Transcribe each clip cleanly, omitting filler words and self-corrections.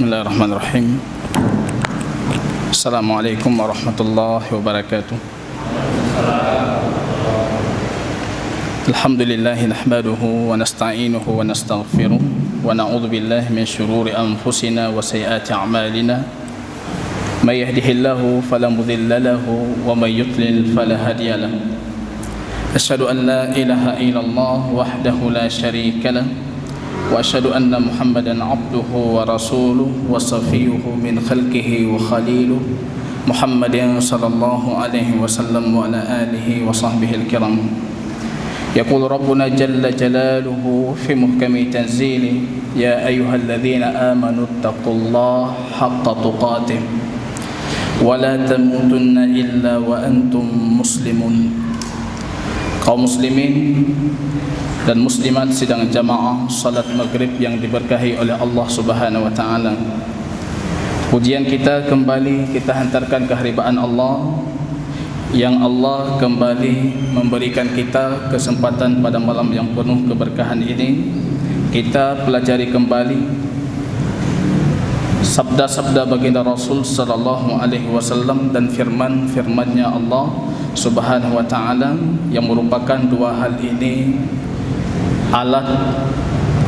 Bismillahirrahmanirrahim. Assalamualaikum warahmatullahi wabarakatuh. Alhamdulillahi nahmaduhu wa nasta'inuhu wa nastaghfiruh wa na'udzu billahi min shururi anfusina wa sayyiati a'malina. May yahdihillahu fala mudilla lahu wa may yudlil fala hadiya lahu. Asyhadu an la ilaha illallah wahdahu la syarika lahu wa asyhadu anna Muhammadan abduhu wa rasuluhu wa safiyuhu min khalqihi wa khaliluhu Muhammadin sallallahu alaihi wasallam wa ala alihi wa sahbihi al-kiram. Yaqulu rabbuna jalla jalaluhu fi muhkami tanzili ya ayyuhalladzina amanu taqullaha haqqa tuqatih wa la tamutunna illa wa antum muslimun. Kaum muslimin dan muslimat sidang jamaah salat maghrib yang diberkahi oleh Allah Subhanahu wa taala. Pujian kita kembali kita hantarkan keharibaan Allah yang Allah kembali memberikan kita kesempatan pada malam yang penuh keberkahan ini. Kita pelajari kembali sabda-sabda baginda Rasul sallallahu alaihi wasallam dan firman-firmannya Allah Subhanahu wa taala yang merupakan dua hal ini alat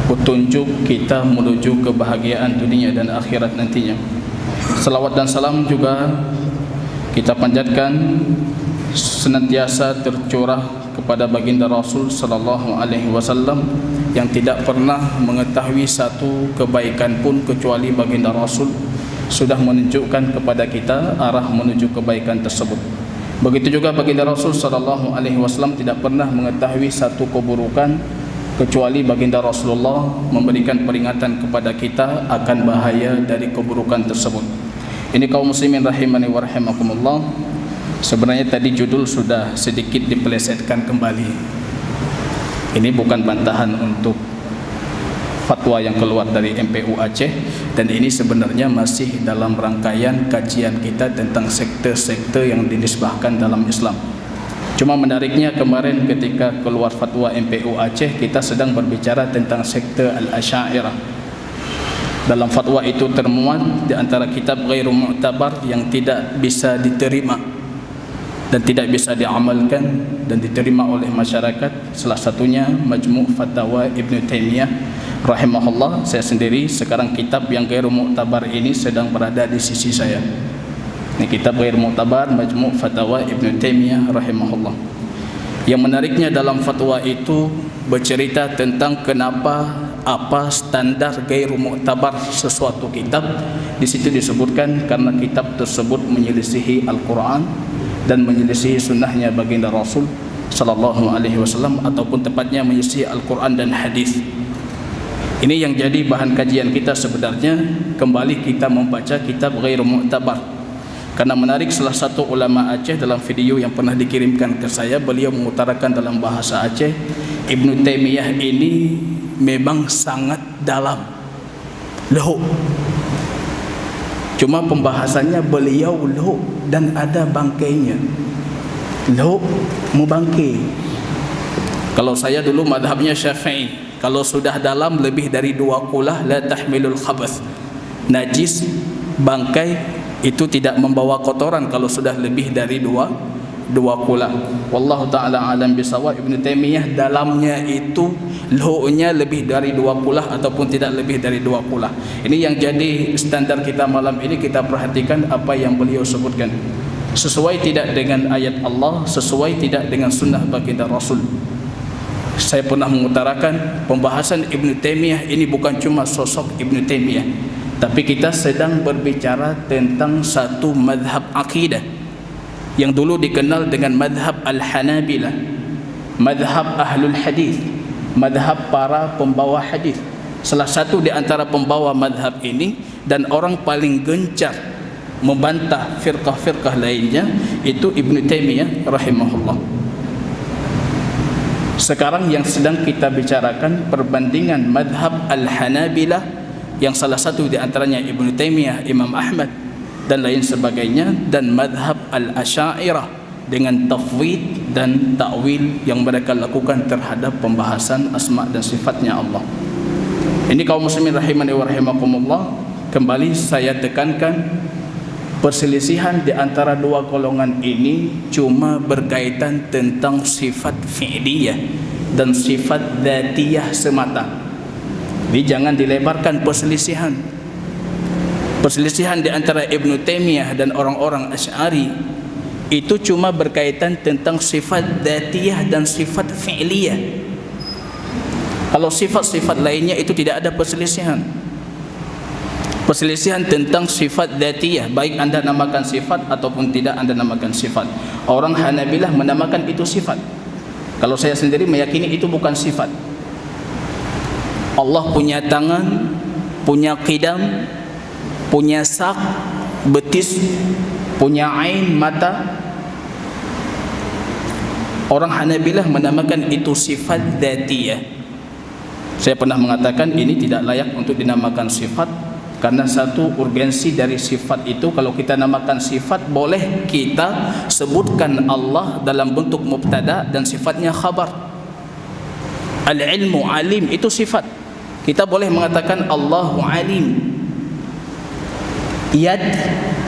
petunjuk kita menuju kebahagiaan dunia dan akhirat nantinya. Salawat dan salam juga kita panjatkan senantiasa tercurah kepada baginda Rasul sallallahu alaihi wasallam yang tidak pernah mengetahui satu kebaikan pun kecuali baginda Rasul sudah menunjukkan kepada kita arah menuju kebaikan tersebut. Begitu juga baginda Rasul sallallahu alaihi wasallam tidak pernah mengetahui satu keburukan kecuali baginda Rasulullah memberikan peringatan kepada kita akan bahaya dari keburukan tersebut. Ini kaum muslimin rahimani wa rahimakumullah. Sebenarnya tadi judul sudah sedikit dipelesetkan kembali. Ini bukan bantahan untuk fatwa yang keluar dari MPU Aceh, dan ini sebenarnya masih dalam rangkaian kajian kita tentang sekte-sekte yang dinisbahkan dalam Islam. Cuma menariknya kemarin ketika keluar fatwa MPU Aceh, kita sedang berbicara tentang sekte Al-Asy'ariyah. Dalam fatwa itu termuat di antara kitab ghairu mu'tabar yang tidak bisa diterima dan tidak bisa diamalkan dan diterima oleh masyarakat. Salah satunya Majmu' Fatawa Ibnu Taimiyah rahimahullah. Saya sendiri sekarang kitab yang ghairu mu'tabar ini sedang berada di sisi saya. Ini kitab ghairu mu'tabar Majmu' Fatawa Ibnu Taimiyah rahimahullah. Yang menariknya dalam fatwa itu bercerita tentang kenapa apa standar ghairu mu'tabar sesuatu kitab. Di situ disebutkan karena kitab tersebut menyelisihi Al-Quran dan menyelisihi sunnahnya baginda Rasul sallallahu alaihi wasallam, ataupun tepatnya menyelisihi Al-Quran dan hadis. Ini yang jadi bahan kajian kita sebenarnya. Kembali kita membaca kitab ghairu mu'tabar. Karena menarik, salah satu ulama Aceh dalam video yang pernah dikirimkan ke saya, beliau mengutarakan dalam bahasa Aceh, Ibnu Taimiyah ini memang sangat dalam, lehuk. Cuma pembahasannya beliau lehuk dan ada bangkainya. Lehuk membangkai. Kalau saya dulu madhabnya Syafi'i, kalau sudah dalam lebih dari 2 kulah la tahmilul khabath. Najis bangkai itu tidak membawa kotoran kalau sudah lebih dari dua kulah. Wallahu taala alam bisawab. Ibnu Taimiyah dalamnya itu luhuknya lebih dari 2 kulah ataupun tidak lebih dari 2 kulah. Ini yang jadi standar kita malam ini. Kita perhatikan apa yang beliau sebutkan. Sesuai tidak dengan ayat Allah, sesuai tidak dengan sunnah baginda Rasul. Saya pernah mengutarakan pembahasan Ibnu Taimiyah ini bukan cuma sosok Ibnu Taimiyah, tapi kita sedang berbicara tentang satu madhab akidah yang dulu dikenal dengan madhab Al-Hanabilah, madhab Ahlul Hadis, madhab para pembawa hadis. Salah satu di antara pembawa madhab ini dan orang paling gencar membantah firqah-firqah lainnya itu Ibnu Taimiyah rahimahullah. Sekarang yang sedang kita bicarakan perbandingan madhab Al-Hanabilah yang salah satu di antaranya Ibnu Taimiyah, Imam Ahmad dan lain sebagainya, dan madhab Al-Asy'ariyah dengan tafwid dan ta'wil yang mereka lakukan terhadap pembahasan asma dan sifatnya Allah. Ini kaum muslimin rahimani wa rahimakumullah. kembali saya tekankan, perselisihan di antara dua golongan ini cuma berkaitan tentang sifat fi'liyah dan sifat dzatiyah semata. Jadi jangan dilebarkan perselisihan. Perselisihan di antara Ibnu Taimiyah dan orang-orang Asy'ari itu cuma berkaitan tentang sifat dzatiyah dan sifat fi'liyah. Kalau sifat-sifat lainnya itu tidak ada perselisihan. Perselisihan tentang sifat dzatiyah, baik anda namakan sifat ataupun tidak anda namakan sifat. Orang Hanabilah menamakan itu sifat. Kalau saya sendiri meyakini itu bukan sifat. Allah punya tangan, punya qidam, punya sak, betis, punya ain, mata. Orang Hanabilah menamakan itu sifat dzatiyah. Saya pernah mengatakan ini tidak layak untuk dinamakan sifat, karena satu urgensi dari sifat itu, kalau kita namakan sifat boleh kita sebutkan Allah dalam bentuk mubtada dan sifatnya khabar. Al-ilmu, alim itu sifat. Kita boleh mengatakan Allahu alim. Yad,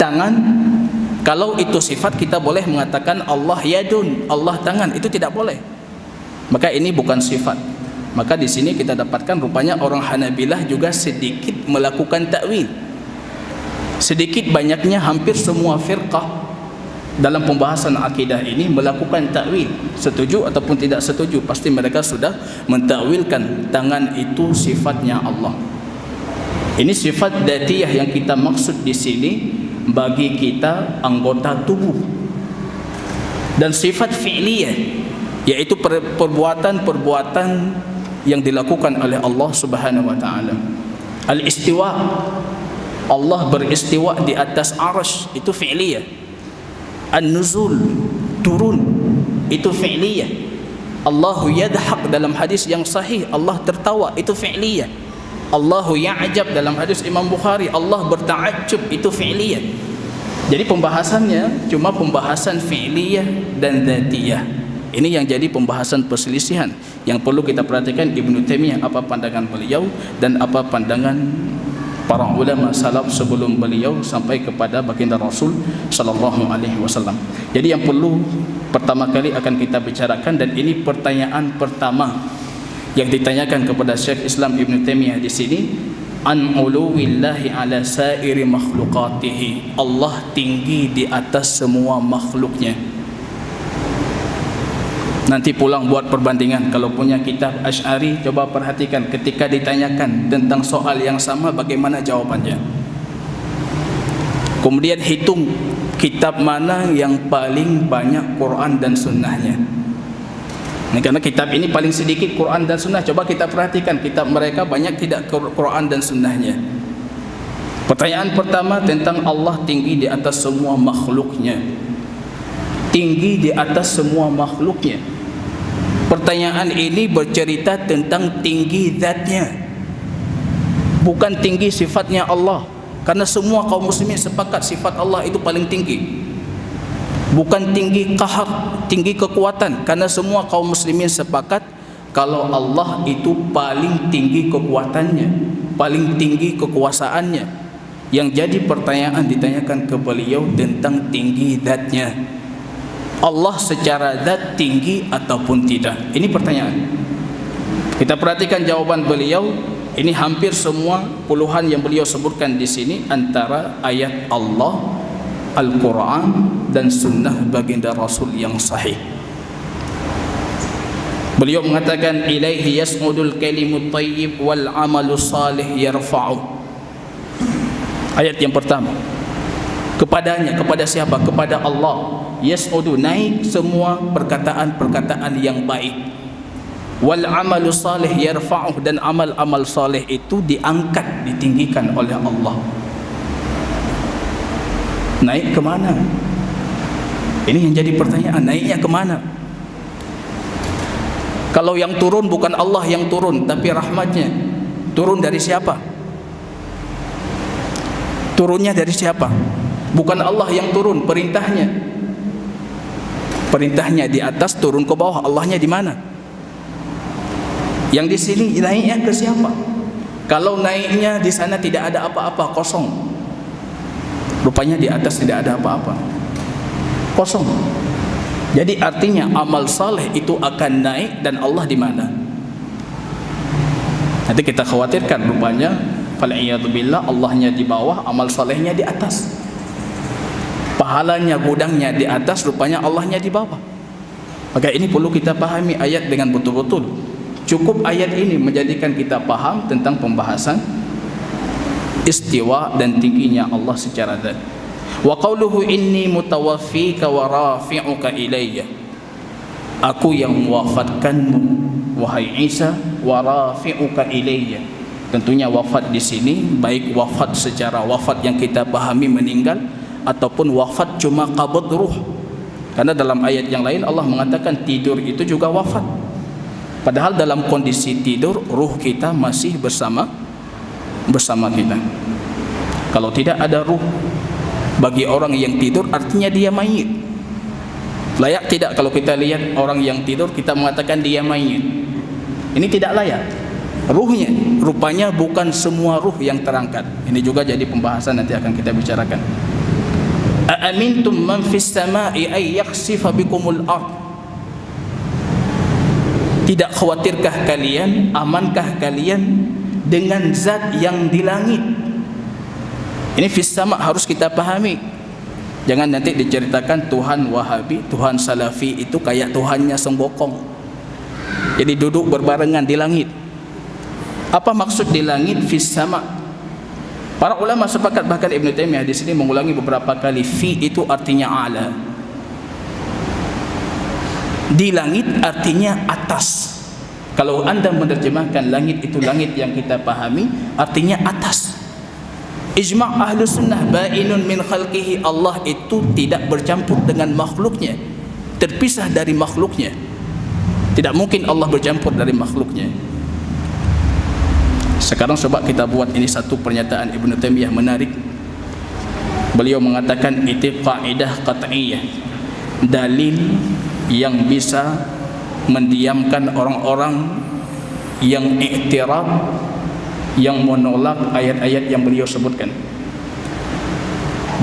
tangan, kalau itu sifat kita boleh mengatakan Allah yadun, Allah tangan, itu tidak boleh. Maka ini bukan sifat. Maka di sini kita dapatkan rupanya orang Hanabilah juga sedikit melakukan takwil. Sedikit banyaknya hampir semua firqah dalam pembahasan akidah ini melakukan takwil. Setuju ataupun tidak setuju, pasti mereka sudah mentakwilkan tangan itu sifatnya Allah. Ini sifat dzatiyah yang kita maksud di sini bagi kita anggota tubuh. Dan sifat fi'liyah yaitu perbuatan-perbuatan yang dilakukan oleh Allah Subhanahu wa taala. Al-istiwa, Allah beristiwa di atas arsy, itu fi'liyah. An-nuzul, turun, itu fi'liyah. Allahu yadhaq, dalam hadis yang sahih Allah tertawa, itu fi'liyah. Allahu ya'jab, dalam hadis Imam Bukhari Allah berta'ajjub, itu fi'liyah. Jadi pembahasannya cuma pembahasan fi'liyah dan dzatiyah. Ini yang jadi pembahasan perselisihan yang perlu kita perhatikan. Ibnu Taimiyah apa pandangan beliau dan apa pandangan para ulama salaf sebelum beliau sampai kepada baginda Rasul sallallahu alaihi wasallam. Jadi yang perlu pertama kali akan kita bicarakan, dan ini pertanyaan pertama yang ditanyakan kepada Syekh Islam Ibnu Taimiyah di sini, an uluwillahi ala sairi makhluqatihi. Allah tinggi di atas semua makhluknya. Nanti pulang buat perbandingan. Kalau punya kitab Asy'ari, coba perhatikan ketika ditanyakan tentang soal yang sama bagaimana jawabannya. Kemudian hitung kitab mana yang paling banyak Quran dan sunnahnya. Nah, karena kitab ini paling sedikit Quran dan sunnah. Coba kita perhatikan kitab mereka banyak tidak Quran dan sunnahnya. Pertanyaan pertama tentang Allah tinggi di atas semua makhluknya. Tinggi di atas semua makhluknya. Pertanyaan ini bercerita tentang tinggi zatnya, bukan tinggi sifatnya Allah. Karena semua kaum muslimin sepakat sifat Allah itu paling tinggi. Bukan tinggi qahar, tinggi kekuatan. Karena semua kaum muslimin sepakat kalau Allah itu paling tinggi kekuatannya, paling tinggi kekuasaannya. Yang jadi pertanyaan ditanyakan ke beliau tentang tinggi zatnya. Allah secara zat tinggi ataupun tidak? Ini pertanyaan. Kita perhatikan jawaban beliau. Ini hampir semua puluhan yang beliau sebutkan di sini antara ayat Allah, Al-Quran dan sunnah baginda Rasul yang sahih. Beliau mengatakan ilaihi yas'udul kalimut thayyib wal amalu salih yarfa'u. Ayat yang pertama. Kepadanya, kepada siapa? Kepada Allah. Yas'udu, naik semua perkataan-perkataan yang baik. Wal amalu salih yarfa'uh, dan amal-amal salih itu diangkat, ditinggikan oleh Allah. Naik ke mana? Ini yang jadi pertanyaan, naiknya ke mana? Kalau yang turun bukan Allah yang turun, tapi rahmatnya. Turun dari siapa? Turunnya dari siapa? Bukan Allah yang turun, perintahnya. Perintahnya di atas, turun ke bawah. Allahnya di mana? Yang di sini naiknya ke siapa? Kalau naiknya di sana tidak ada apa-apa, kosong. Rupanya di atas tidak ada apa-apa, kosong. Jadi artinya amal saleh itu akan naik dan Allah di mana? Nanti kita khawatirkan rupanya fal'iyadzubillah, Allahnya di bawah, amal salehnya di atas. Pahalanya, gudangnya di atas, rupanya Allahnya di bawah. Maka ini perlu kita pahami ayat dengan betul-betul. Cukup ayat ini menjadikan kita paham tentang pembahasan istiwa dan tingginya Allah secara zat. Wa qauluhu inni mutawaffika wa rafi'uka ilayya. Aku yang mewafatkanmu wahai Isa, wa rafi'uka ilayya. Tentunya wafat di sini baik wafat secara wafat yang kita pahami meninggal ataupun wafat cuma qabd ruh. Karena dalam ayat yang lain Allah mengatakan tidur itu juga wafat. Padahal dalam kondisi tidur ruh kita masih bersama kita. Kalau tidak ada ruh bagi orang yang tidur artinya dia mayit. Layak tidak kalau kita lihat orang yang tidur kita mengatakan dia mayit? Ini tidak layak. Ruhnya, rupanya bukan semua ruh yang terangkat. Ini juga jadi pembahasan nanti akan kita bicarakan. Aamintum man fis samai ay yakhsifa bikumul ard. Tidak khawatirkah kalian, amankah kalian dengan zat yang di langit? Ini fis sama harus kita pahami. Jangan nanti diceritakan Tuhan Wahabi, Tuhan Salafi itu kayak Tuhannya sembokong. Jadi duduk berbarengan di langit. Apa maksud di langit fis sama? Para ulama sepakat, bahkan Ibn Taimiyah di sini mengulangi beberapa kali, fi itu artinya ala. Di langit artinya atas. Kalau anda menerjemahkan langit itu langit yang kita pahami, artinya atas. Ijma' ahlu sunnah ba'inun min khalqihi, Allah itu tidak bercampur dengan makhluknya, terpisah dari makhluknya. Tidak mungkin Allah bercampur dari makhluknya. Sekarang coba kita buat ini satu pernyataan Ibn Taimiyah menarik. Beliau mengatakan itu kaidah qat'iyah, dalil yang bisa mendiamkan orang-orang yang i'tirad, yang menolak ayat-ayat yang beliau sebutkan.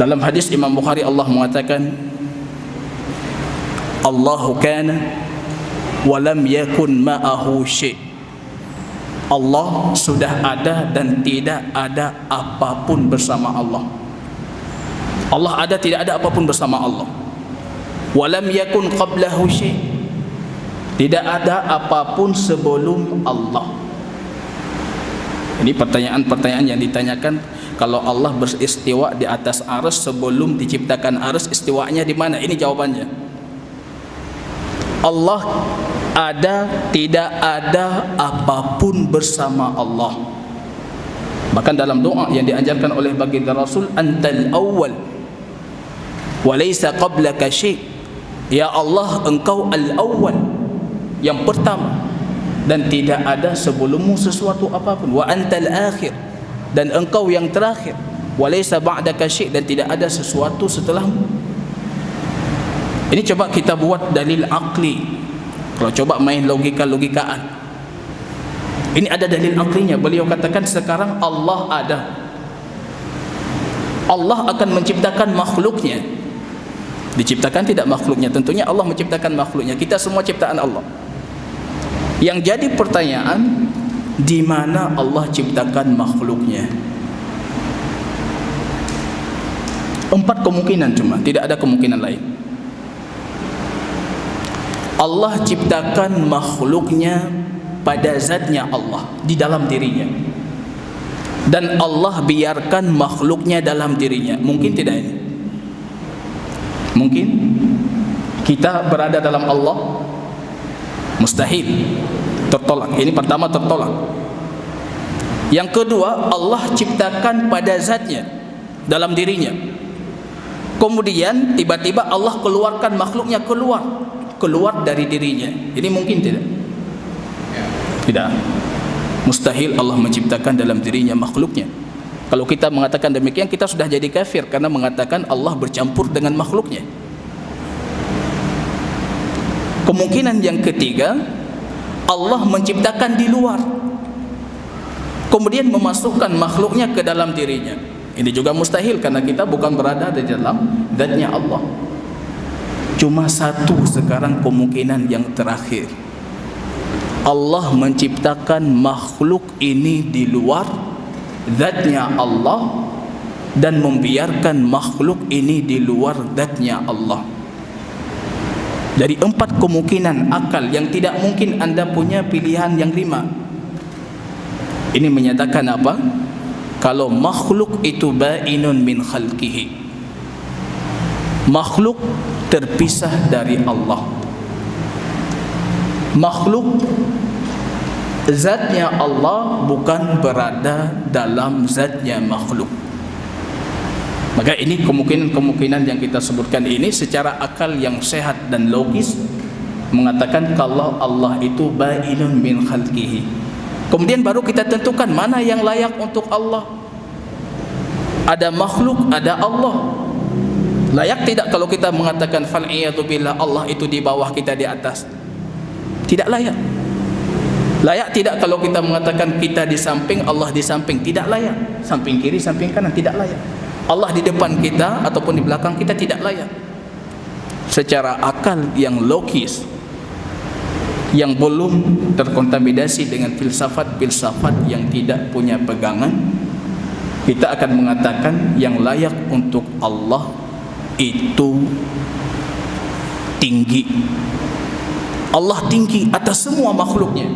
Dalam hadis Imam Bukhari Allah mengatakan Allahu kana wa lam yakun ma'ahu syai'. Allah sudah ada dan tidak ada apapun bersama Allah. Allah ada, tidak ada apapun bersama Allah. Wa lam yakun qablahu syai'. Tidak ada apapun sebelum Allah. Ini pertanyaan-pertanyaan yang ditanyakan. Kalau Allah beristiwa di atas arsy sebelum diciptakan arsy, istiwanya di mana? Ini jawabannya. Allah ada, tidak ada apapun bersama Allah. Bahkan dalam doa yang diajarkan oleh baginda Rasul, antal awwal wa laysa qablaka syai'. Ya Allah, engkau al-awwal, yang pertama, dan tidak ada sebelummu sesuatu apapun. Wa antal akhir, dan engkau yang terakhir. Wa laysa ba'daka syai', dan tidak ada sesuatu setelahmu. Ini coba kita buat dalil akli. Kalau coba main logika-logikaan, ini ada dalil aklinya. Beliau katakan sekarang Allah ada, Allah akan menciptakan makhluknya. Diciptakan tidak makhluknya? Tentunya Allah menciptakan makhluknya. Kita semua ciptaan Allah. Yang jadi pertanyaan, di mana Allah ciptakan makhluknya? 4 kemungkinan cuma, tidak ada kemungkinan lain. Allah ciptakan makhluknya pada zatnya Allah, di dalam dirinya. Dan Allah biarkan makhluknya dalam dirinya. Mungkin tidak ini? Mungkin? Kita berada dalam Allah? Mustahil, tertolak. Ini pertama, tertolak. Yang kedua, Allah ciptakan pada zatnya, dalam dirinya. Kemudian tiba-tiba Allah keluarkan makhluknya keluar dari dirinya. Ini mungkin tidak? Tidak. Mustahil Allah menciptakan dalam dirinya makhluknya. Kalau kita mengatakan demikian, kita sudah jadi kafir, karena mengatakan Allah bercampur dengan makhluknya. Kemungkinan yang ketiga, Allah menciptakan di luar. kemudian memasukkan makhluknya ke dalam dirinya. Ini juga mustahil karena kita bukan berada di dalam zatnya Allah. Cuma satu sekarang kemungkinan yang terakhir, Allah menciptakan makhluk ini di luar zatnya Allah dan membiarkan makhluk ini di luar zatnya Allah. Dari 4 kemungkinan akal yang tidak mungkin anda punya pilihan yang 5. Ini menyatakan apa? Kalau makhluk itu ba'inun min khalqihi, makhluk terpisah dari Allah, makhluk zatnya Allah bukan berada dalam zatnya makhluk. Maka ini kemungkinan yang kita sebutkan ini secara akal yang sehat dan logis mengatakan kalau Allah itu ba'inun min khalqihi. Kemudian baru kita tentukan mana yang layak untuk Allah. Ada makhluk, ada Allah. Layak tidak kalau kita mengatakan fal'iyadu billah Allah itu di bawah, kita di atas? Tidak layak. Layak tidak kalau kita mengatakan kita di samping, Allah di samping? Tidak layak. Samping kiri, samping kanan, tidak layak. Allah di depan kita ataupun di belakang kita, tidak layak. Secara akal yang logis, yang belum terkontaminasi dengan filsafat-filsafat yang tidak punya pegangan, kita akan mengatakan yang layak untuk Allah itu tinggi. Allah tinggi atas semua makhluknya,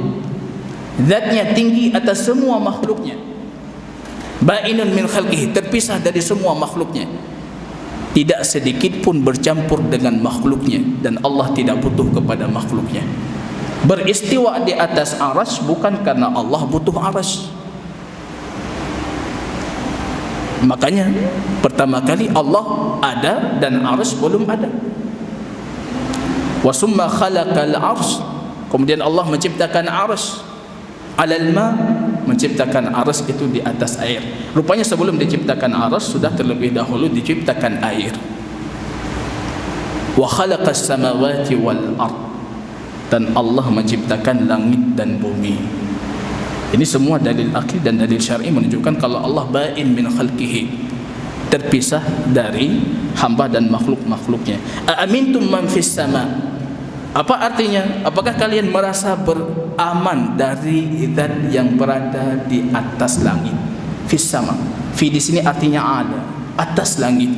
zatnya tinggi atas semua makhluknya. Ba'inun min khalqihi, terpisah dari semua makhluknya, tidak sedikit pun bercampur dengan makhluknya, dan Allah tidak butuh kepada makhluknya. Beristiwa di atas arsy bukan karena Allah butuh arsy. Makanya pertama kali Allah ada dan arsy belum ada. Wa summa khalaqal arsy, kemudian Allah menciptakan arsy, alal ma, menciptakan arsy itu di atas air. Rupanya sebelum diciptakan arsy sudah terlebih dahulu diciptakan air. Wa khalaqas samawati wal ard, dan Allah menciptakan langit dan bumi. Ini semua dalil akli dan dalil syar'i menunjukkan kalau Allah ba'in min khalqihi, terpisah dari hamba dan makhluk-makhluknya. Aamintum man fis sama, apa artinya? Apakah kalian merasa beraman dari zat yang berada di atas langit? Fis sama, fi di sini artinya ada, atas langit.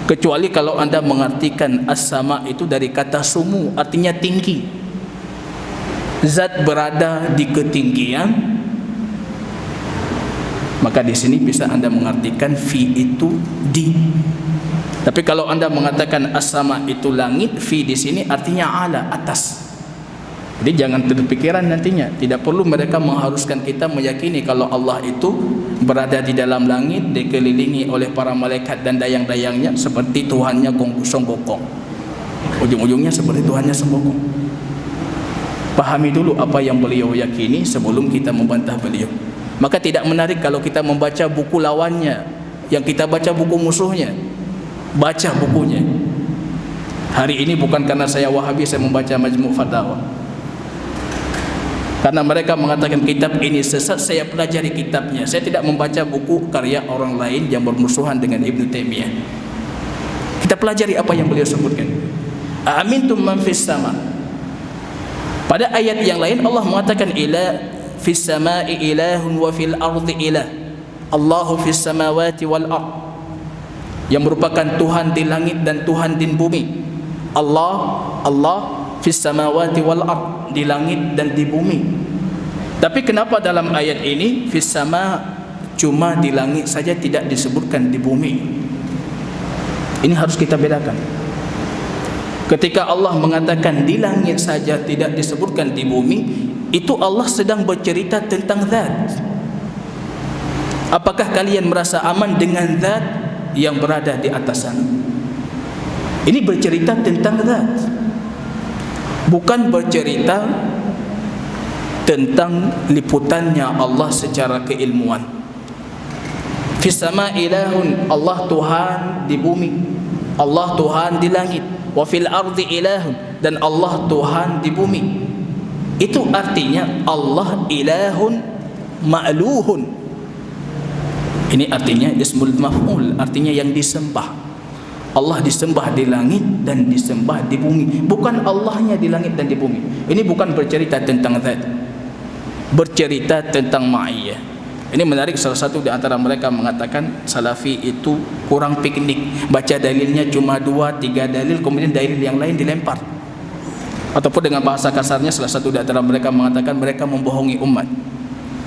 Kecuali kalau anda mengartikan as-sama itu dari kata sumu, artinya tinggi. Zat berada di ketinggian, maka di sini bisa anda mengartikan fi itu di. Tapi kalau anda mengatakan as-sama itu langit, fi di sini artinya ala, atas. Jadi jangan terpikiran nantinya, tidak perlu mereka mengharuskan kita meyakini kalau Allah itu berada di dalam langit, dikelilingi oleh para malaikat dan dayang-dayangnya seperti Tuhannya Song Gokong. Ujung-ujungnya seperti Tuhannya Song Gokong. Pahami dulu apa yang beliau yakini sebelum kita membantah beliau. Maka tidak menarik kalau kita membaca buku lawannya, yang kita baca buku musuhnya. Baca bukunya. Hari ini bukan karena saya Wahabi saya membaca Majmu' Fatawa, karena mereka mengatakan kitab ini sesat, saya pelajari kitabnya. Saya tidak membaca buku karya orang lain yang bermusuhan dengan Ibnu Taimiyah. Kita pelajari apa yang beliau sebutkan. Amintum man fis sama. Pada ayat yang lain Allah mengatakan ila fis samai ilahun wa fil ardi ilah. Allahu fis samawati wal ard, yang merupakan Tuhan di langit dan Tuhan di bumi. Allah fis samawati wal ard, di langit dan di bumi. Tapi kenapa dalam ayat ini fis sama cuma di langit saja, tidak disebutkan di bumi? Ini harus kita bedakan. Ketika Allah mengatakan di langit saja, tidak disebutkan di bumi, itu Allah sedang bercerita tentang zat. Apakah kalian merasa aman dengan zat yang berada di atas sana? Ini bercerita tentang zat, bukan bercerita tentang liputannya Allah secara keilmuan. Fis sama ilahun, Allah Tuhan di bumi, Allah Tuhan di langit. Wa fil ardi ilahun, dan Allah Tuhan di bumi. Itu artinya Allah ilahun ma'luhun. Ini artinya ismul maf'ul, artinya yang disembah. Allah disembah di langit dan disembah di bumi. Bukan Allahnya di langit dan di bumi. Ini bukan bercerita tentang zat, bercerita tentang ma'iyah. Ini menarik, salah satu di antara mereka mengatakan Salafi itu kurang piknik, baca dalilnya cuma 2-3 dalil, kemudian dalil yang lain dilempar. Ataupun dengan bahasa kasarnya, salah satu di antara mereka mengatakan mereka membohongi umat.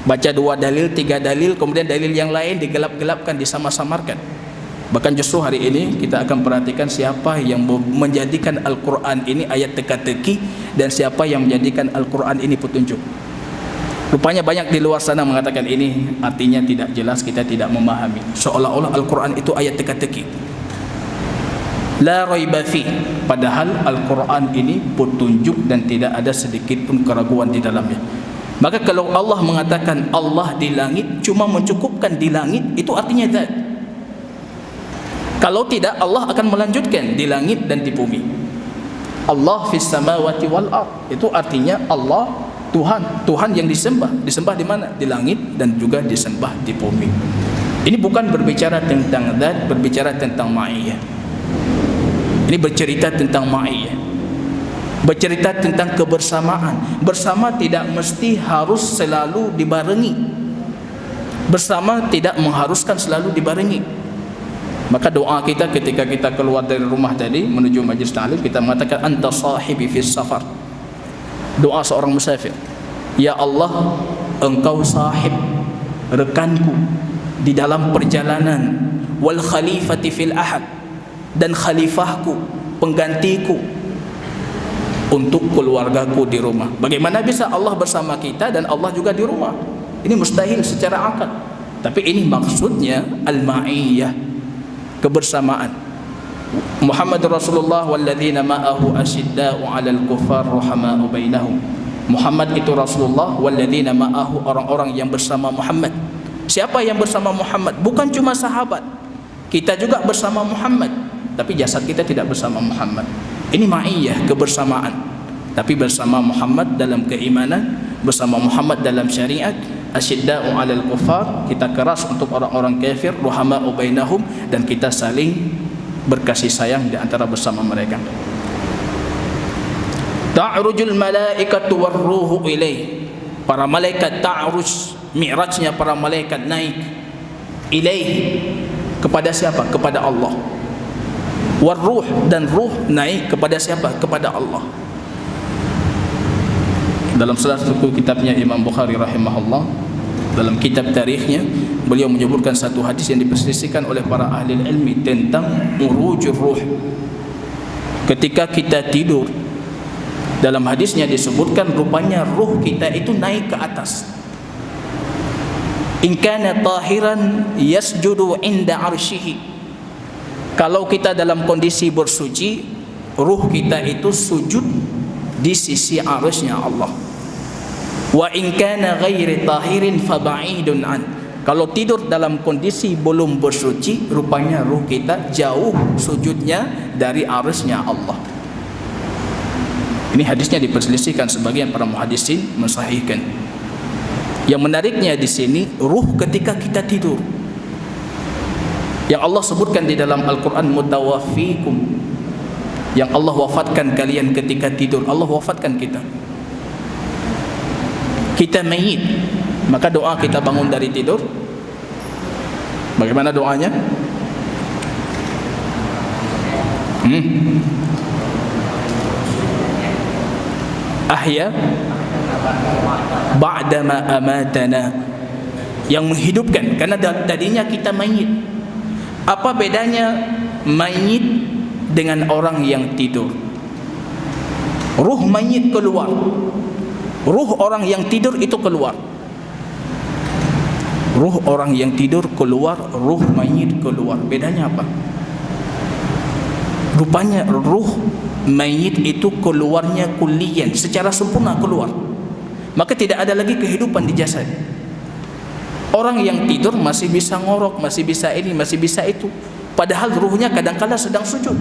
Baca 2 dalil, 3 dalil, kemudian dalil yang lain digelap-gelapkan, disama-samarkan. Bahkan justru hari ini kita akan perhatikan siapa yang menjadikan Al-Quran ini ayat teka-teki dan siapa yang menjadikan Al-Quran ini petunjuk. Rupanya banyak di luar sana mengatakan ini artinya tidak jelas, kita tidak memahami, seolah-olah Al-Quran itu ayat teka-teki, la raiba fi. Padahal Al-Quran ini petunjuk dan tidak ada sedikit pun keraguan di dalamnya. Maka kalau Allah mengatakan Allah di langit, cuma mencukupkan di langit, itu artinya zat. Kalau tidak, Allah akan melanjutkan di langit dan di bumi. Allah fis samawati wal ard, itu artinya Allah Tuhan, Tuhan yang disembah. Disembah di mana? Di langit dan juga disembah di bumi. Ini bukan berbicara tentang zat, berbicara tentang ma'iyah. Ini bercerita tentang ma'iyah, bercerita tentang kebersamaan. Bersama tidak mesti harus selalu dibarengi. Bersama tidak mengharuskan selalu dibarengi. Maka doa kita ketika kita keluar dari rumah tadi menuju majlis ta'lim, kita mengatakan anta sahibi fis safar. Doa seorang musafir, ya Allah, engkau sahib, rekanku di dalam perjalanan, wal khalifati fil ahad, dan khalifahku, penggantiku untuk keluargaku di rumah. Bagaimana bisa Allah bersama kita dan Allah juga di rumah? Ini mustahil secara akal. Tapi ini maksudnya al-ma'iyah, kebersamaan. Muhammad Rasulullah walladzina ma'ahu asyidda'u 'alal kuffar rahama'u bainahum. Muhammad itu Rasulullah, walladzina ma'ahu, orang-orang yang bersama Muhammad. Siapa yang bersama Muhammad? Bukan cuma sahabat. Kita juga bersama Muhammad, tapi jasad kita tidak bersama Muhammad. Ini ma'iyah, kebersamaan. Tapi bersama Muhammad dalam keimanan, bersama Muhammad dalam syariat. Asyidda'u 'alal kuffar, kita keras untuk orang-orang kafir, ruhama'u bainahum, dan kita saling berkasih sayang di antara bersama mereka. Ta'rujul malaikatu warruhu ilaih, para malaikat ta'ruj, mi'rajnya para malaikat naik, ilaih, kepada siapa? Kepada Allah. Warruh, dan ruh naik kepada siapa? Kepada Allah. Dalam salah satu kitabnya Imam Bukhari rahimahullah, dalam kitab tarikhnya, beliau menyebutkan satu hadis yang diperselisihkan oleh para ahli ilmi tentang urujur ruh. Ketika kita tidur, dalam hadisnya disebutkan rupanya ruh kita itu naik ke atas. In kana tahiran yasjudu inda arsyihi. Kalau kita dalam kondisi bersuci, ruh kita itu sujud di sisi arsy-Nya Allah. Wa in kana ghairi tahirin fa ba'idun an. Kalau tidur dalam kondisi belum bersuci, rupanya ruh kita jauh sujudnya dari arsy-Nya Allah. Ini hadisnya diperselisihkan, sebagian para muhaddisin mensahihkan. Yang menariknya di sini, ruh ketika kita tidur, yang Allah sebutkan di dalam Al-Quran, mutawaffikum, yang Allah wafatkan kalian ketika tidur. Allah wafatkan kita. Kita mayit, maka doa kita bangun dari tidur, bagaimana doanya? Ahya ba'dama amatana, yang menghidupkan, karena tadinya kita mayit. Apa bedanya mayit dengan orang yang tidur? Ruh mayit keluar, ruh orang yang tidur itu keluar. Ruh orang yang tidur keluar, ruh mayit keluar. Bedanya apa? Rupanya ruh mayit itu keluarnya kulliyan, secara sempurna keluar. Maka tidak ada lagi kehidupan di jasad. Orang yang tidur masih bisa ngorok, masih bisa ini, masih bisa itu. Padahal ruhnya kadangkala sedang sujud.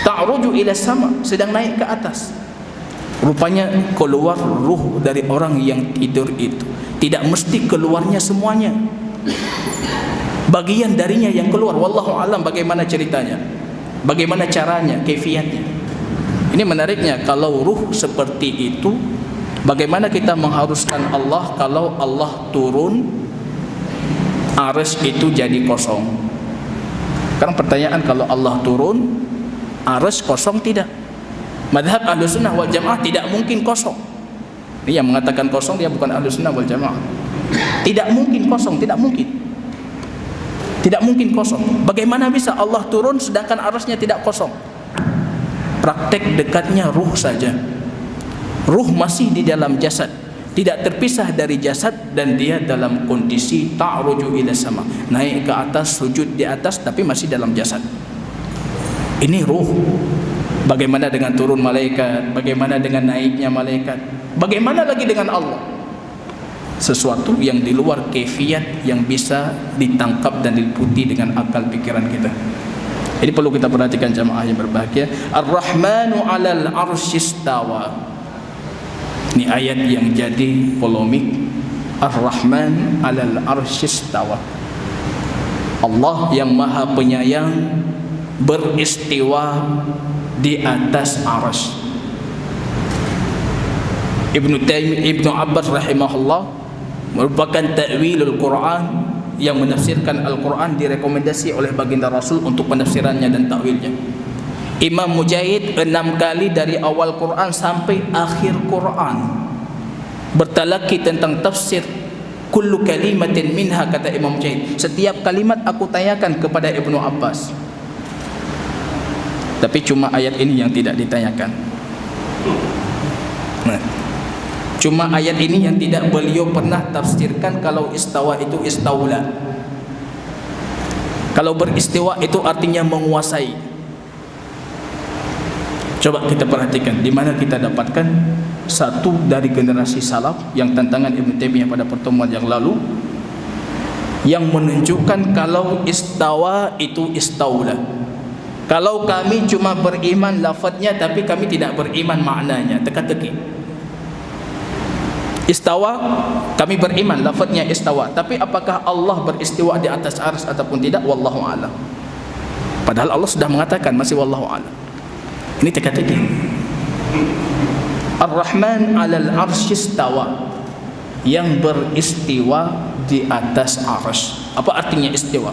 Ta'ruju ila sama, sedang naik ke atas. Rupanya keluar ruh dari orang yang tidur itu tidak mesti keluarnya semuanya, bagian darinya yang keluar. Wallahu alam bagaimana ceritanya, bagaimana caranya, kaifiatnya. Ini menariknya, kalau ruh seperti itu, bagaimana kita mengharuskan Allah kalau Allah turun, arsy itu jadi kosong? Sekarang pertanyaan, kalau Allah turun, arsy kosong tidak? Madhab Ahlussunnah wal Jamaah tidak mungkin kosong. Ini yang mengatakan kosong dia bukan Ahlussunnah wal Jamaah. Tidak mungkin kosong, tidak mungkin. Tidak mungkin kosong. Bagaimana bisa Allah turun sedangkan arsy-nya tidak kosong? Praktek dekatnya ruh saja. Ruh masih di dalam jasad, tidak terpisah dari jasad, dan dia dalam kondisi ta'ruju ila sama, naik ke atas, sujud di atas, tapi masih dalam jasad. Ini ruh. Bagaimana dengan turun malaikat? Bagaimana dengan naiknya malaikat? Bagaimana lagi dengan Allah? Sesuatu yang di luar kaifiat yang bisa ditangkap dan diliputi dengan akal pikiran kita. Ini perlu kita perhatikan jamaah yang berbahagia. Ar-Rahmanu 'alal 'arsy istawa. Ini ayat yang jadi polemik. Ar-Rahman 'alal 'arsy istawa. Allah yang Maha Penyayang beristiwa di atas arsy. Ibnu Abbas rahimahullah merupakan ta'wilul Quran, yang menafsirkan Al-Quran direkomendasi oleh baginda Rasul untuk penafsirannya dan takwilnya. Imam Mujahid 6 kali dari awal Quran sampai akhir Quran bertalaki tentang tafsir kullu kalimatin minha, kata Imam Mujahid. Setiap kalimat aku tanyakan kepada Ibnu Abbas, tapi cuma ayat ini yang tidak ditanyakan. Cuma ayat ini yang tidak beliau pernah tafsirkan kalau istawa itu istaula. Kalau beristiwa itu artinya menguasai. Coba kita perhatikan di mana kita dapatkan satu dari generasi salaf yang tantangan Ibnu Taimiyah pada pertemuan yang lalu, yang menunjukkan kalau istawa itu istaula. Kalau kami cuma beriman lafadznya tapi kami tidak beriman maknanya, teka-teki. Istawa, kami beriman lafadznya istawa, tapi apakah Allah beristiwa di atas arsy ataupun tidak, wallahu a'lam. Padahal Allah sudah mengatakan, masih wallahu a'lam. Ini teka-teki. Ar-Rahman 'alal 'arsy istawa, yang beristiwa di atas arsy. Apa artinya istiwa?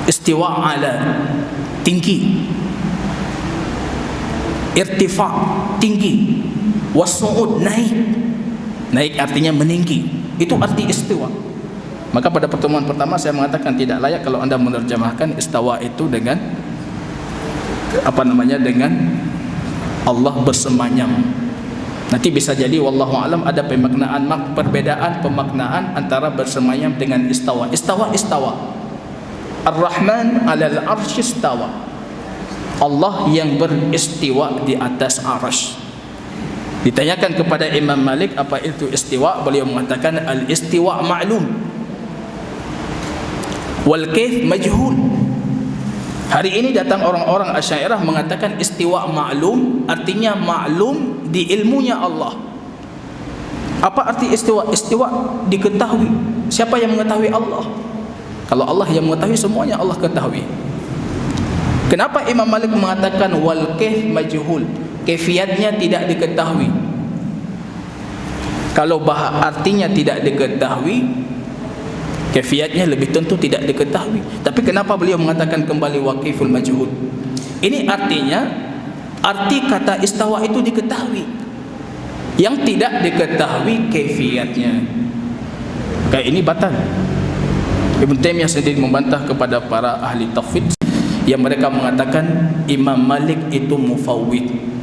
Istiwa ala, tinggi. Irtifa, tinggi. Wasu'ud, naik. Naik artinya meninggi. Itu arti istiwa. Maka pada pertemuan pertama saya mengatakan tidak layak kalau Anda menerjemahkan istawa itu dengan dengan Allah bersemayam. Nanti bisa jadi wallahu alam ada perbedaan pemaknaan antara bersemayam dengan istawa. Istawa. Ar-Rahman 'alal 'arsy istawa. Allah yang beristiwa di atas arsy. Ditanyakan kepada Imam Malik apa itu istiwa, beliau mengatakan al-istiwa ma'lum wal kaif majhul. Hari ini datang orang-orang Asy'ariyah mengatakan istiwa ma'lum artinya ma'lum di ilmunya Allah. Apa arti istiwa? Istiwa diketahui. Siapa yang mengetahui? Allah. Kalau Allah yang mengetahui, semuanya Allah ketahui. Kenapa Imam Malik mengatakan wal kaif majhul? Kaifiatnya tidak diketahui. Kalau artinya tidak diketahui, kaifiatnya lebih tentu tidak diketahui. Tapi kenapa beliau mengatakan kembali waqiful majhul? Ini artinya arti kata istawa itu diketahui. Yang tidak diketahui kaifiatnya, kayak ini batal. Ibnu Taimiyah sendiri membantah kepada para ahli tauhid yang mereka mengatakan Imam Malik itu mufawwid.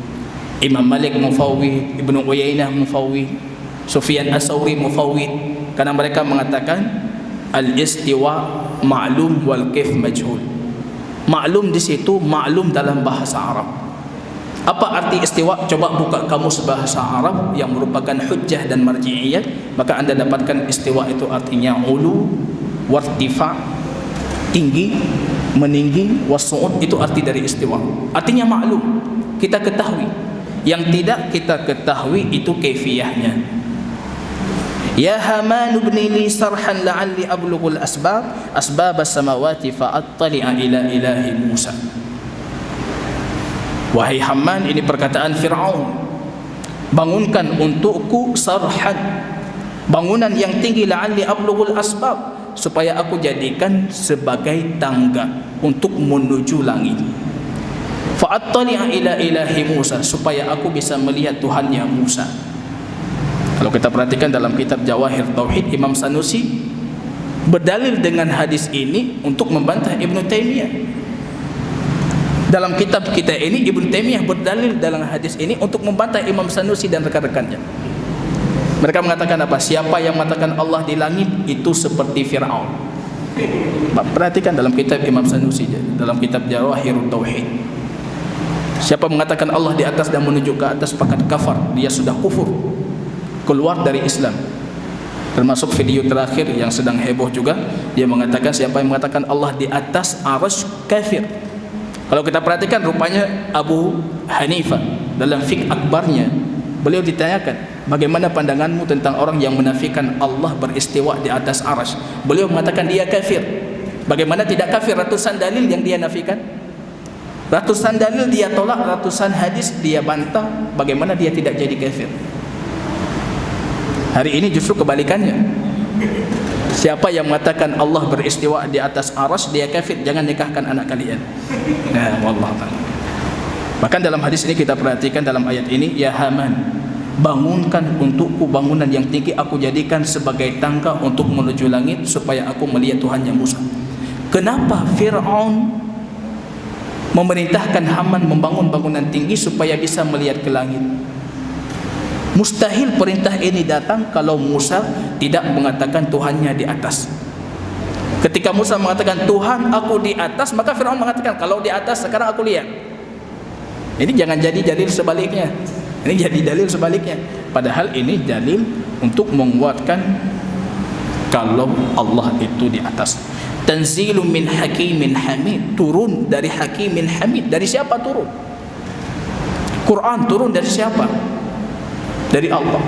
Imam Malik mufawwid, Ibnu Uyainah mufawwid, Sufyan As-Tsauri mufawwid, karena mereka mengatakan al-istiwa ma'lum wal kaif majhul. Ma'lum di situ ma'lum dalam bahasa Arab. Apa arti istiwa? Coba buka kamus bahasa Arab yang merupakan hujjah dan marji'iyah, maka Anda dapatkan istiwa itu artinya ulu, wartifa, tinggi, meninggi, wasu'ud, itu arti dari istiwa. Artinya ma'lum, kita ketahui. yang tidak kita ketahui itu kaifiyahnya. Ya Haman ibni li sarhan la'alli ablughul asbab as-samawati fa'attali'a ila ilahi Musa. Wahai Haman, ini perkataan Fir'aun, bangunkan untukku sarhan, bangunan yang tinggi, la'alli ablughul asbab, supaya aku jadikan sebagai tangga untuk menuju langit. Fa'attali'a ila ilahi Musa, supaya aku bisa melihat Tuhannya Musa. Kalau kita perhatikan dalam kitab Jawahir Tauhid, Imam Sanusi berdalil dengan hadis ini untuk membantah Ibnu Taimiyah. Dalam kitab kita ini, Ibnu Taimiyah berdalil dalam hadis ini untuk membantah Imam Sanusi dan rekan-rekannya. Mereka mengatakan apa? Siapa yang mengatakan Allah di langit itu seperti Fir'aun. Perhatikan dalam kitab Imam Sanusi, dalam kitab Jawahir Tauhid. Siapa mengatakan Allah di atas dan menuju ke atas fakat kafar, dia sudah kufur, keluar dari Islam. Termasuk video terakhir yang sedang heboh juga, dia mengatakan siapa yang mengatakan Allah di atas arasy kafir. Kalau kita perhatikan, rupanya Abu Hanifah dalam fiqh akbarnya, beliau ditanyakan, bagaimana pandanganmu tentang orang yang menafikan Allah beristiwa di atas arasy? Beliau mengatakan dia kafir. Bagaimana tidak kafir? Ratusan dalil yang dia nafikan, ratusan dalil dia tolak, ratusan hadis dia bantah, bagaimana dia tidak jadi kafir? Hari ini justru kebalikannya. Siapa yang mengatakan Allah beristiwa di atas arasy, dia kafir, jangan nikahkan anak kalian. Nah, wallahu ta'ala. Bahkan dalam hadis ini kita perhatikan dalam ayat ini, ya Haman, bangunkan untukku bangunan yang tinggi, aku jadikan sebagai tangga untuk menuju langit supaya aku melihat Tuhannya Musa. Kenapa Fir'aun memerintahkan Haman membangun bangunan tinggi supaya bisa melihat ke langit? Mustahil perintah ini datang kalau Musa tidak mengatakan Tuhannya di atas. Ketika Musa mengatakan Tuhan aku di atas, maka Fir'aun mengatakan kalau di atas sekarang aku lihat. Ini jangan jadi dalil sebaliknya. Ini jadi dalil sebaliknya. Padahal ini dalil untuk menguatkan kalau Allah itu di atas. Tanzilun min hakimin hamid, turun dari hakimin hamid. Dari siapa turun? Quran turun dari siapa? Dari Allah.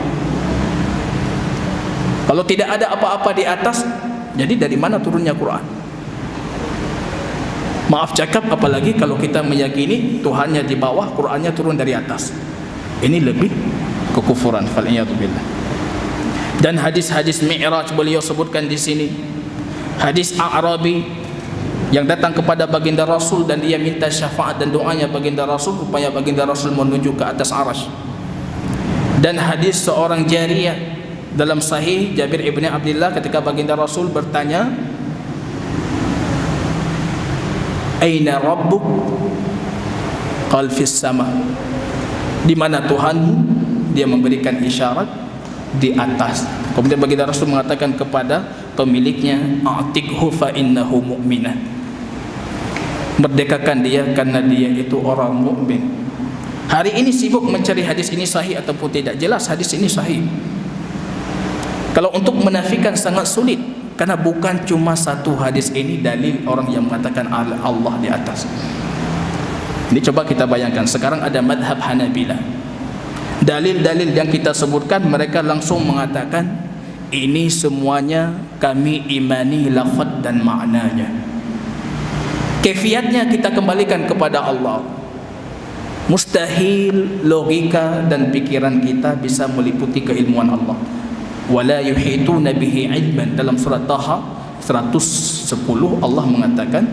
Kalau tidak ada apa-apa di atas, jadi dari mana turunnya Quran? Maaf cakap, apalagi kalau kita meyakini Tuhannya di bawah, Qurannya turun dari atas. Ini lebih kekufuran. Fal'iyatubillah. Dan hadis-hadis Mi'raj beliau sebutkan di sini. Hadis A'rabi yang datang kepada baginda Rasul dan dia minta syafaat dan doanya baginda Rasul supaya baginda Rasul menuju ke atas arasy. Dan hadis seorang jariyah dalam sahih Jabir ibn Abdullah ketika baginda Rasul bertanya, Aina Rabbuk? Qal fis sama. Di mana Tuhanmu? Dia memberikan isyarat di atas. Kemudian baginda Rasul mengatakan kepada pemiliknya, A'tiqhu fa innahu mu'minah. Merdekakan dia karena dia itu orang mukmin. Hari ini sibuk mencari hadis ini sahih ataupun tidak. Jelas hadis ini sahih. Kalau untuk menafikan sangat sulit, karena bukan cuma satu hadis ini dalil orang yang mengatakan Allah di atas. Ini coba kita bayangkan, sekarang ada madhab Hanabilah. Dalil-dalil yang kita sebutkan, mereka langsung mengatakan ini semuanya kami imani lafaz dan maknanya. Kefiatnya kita kembalikan kepada Allah. Mustahil logika dan pikiran kita bisa meliputi keilmuan Allah. Wala yuhituna bihi ilman. Dalam surat Taha 110 Allah mengatakan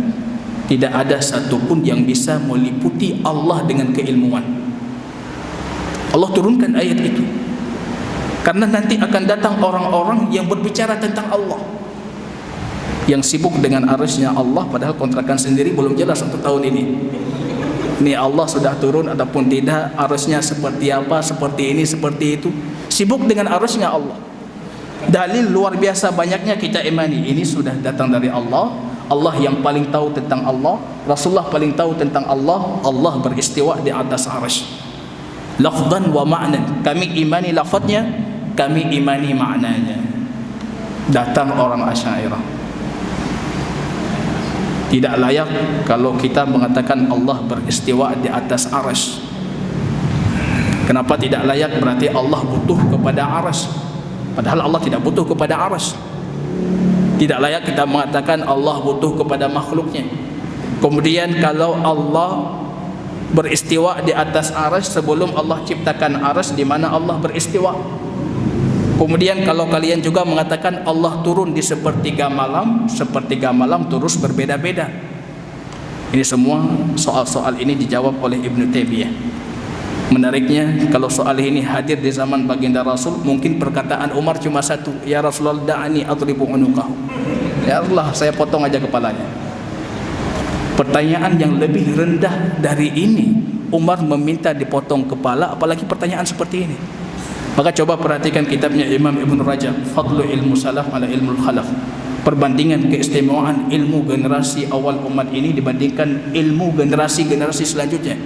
tidak ada satupun yang bisa meliputi Allah dengan keilmuan. Allah turunkan ayat itu karena nanti akan datang orang-orang yang berbicara tentang Allah, yang sibuk dengan arasy-Nya Allah, padahal kontrakan sendiri belum jelas untuk tahun ini. Ini Allah sudah turun ataupun tidak, arasy-Nya seperti apa, seperti ini, seperti itu. Sibuk dengan arasy-Nya Allah. Dalil luar biasa banyaknya kita imani. Ini sudah datang dari Allah. Allah yang paling tahu tentang Allah. Rasulullah paling tahu tentang Allah. Allah beristiwa di atas arasy. Lafzan wa ma'nan. Kami imani lafaznya, kami imani maknanya. Datang orang Asy'ariyah. Tidak layak kalau kita mengatakan Allah beristiwa di atas arasy. Kenapa tidak layak? Berarti Allah butuh kepada arsy. Padahal Allah tidak butuh kepada arsy. Tidak layak kita mengatakan Allah butuh kepada makhluknya. Kemudian kalau Allah beristiwa di atas arsy sebelum Allah ciptakan arsy, di mana Allah beristiwa. Kemudian kalau kalian juga mengatakan Allah turun di sepertiga malam terus berbeda-beda. Ini semua soal-soal ini dijawab oleh Ibnu Taimiyah. Menariknya, kalau soal ini hadir di zaman baginda Rasul, mungkin perkataan Umar cuma satu, ya Rasulullah da'ani adribu unuqahu. Ya Allah, saya potong aja kepalanya. Pertanyaan yang lebih rendah dari ini, Umar meminta dipotong kepala, apalagi pertanyaan seperti ini. Maka coba perhatikan kitabnya Imam Ibn Rajab, Fadlu Ilmu Salaf ala Ilmu Khalaf. Perbandingan keistimewaan ilmu generasi awal umat ini dibandingkan ilmu generasi-generasi selanjutnya.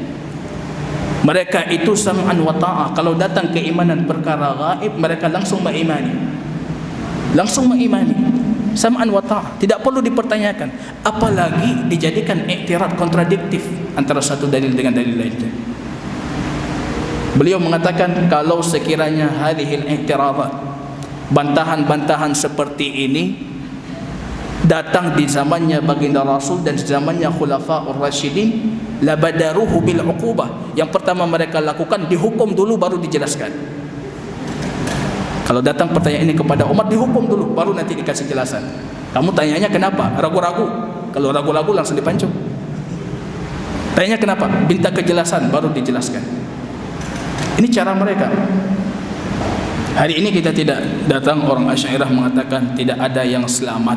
Mereka itu sam'an wa ta'ah. Kalau datang keimanan perkara gaib, mereka langsung mengimani. Sam'an wa ta'ah, tidak perlu dipertanyakan. Apalagi dijadikan iktiraf kontradiktif antara satu dalil dengan dalil lainnya. Beliau mengatakan kalau sekiranya hadhil iktirafat, bantahan-bantahan seperti ini datang di zamannya baginda Rasul dan zamannya Khulafaur Rasyidin, labadaruhu bil uqubah. Yang pertama mereka lakukan, dihukum dulu baru dijelaskan. Kalau datang pertanyaan ini kepada Umar, dihukum dulu baru nanti dikasih jelasan. Kamu tanyanya kenapa? Ragu-ragu. Kalau ragu-ragu langsung dipancung. Tanya kenapa? Minta kejelasan baru dijelaskan. Ini cara mereka. Hari ini kita tidak datang orang Asy'ariyah mengatakan tidak ada yang selamat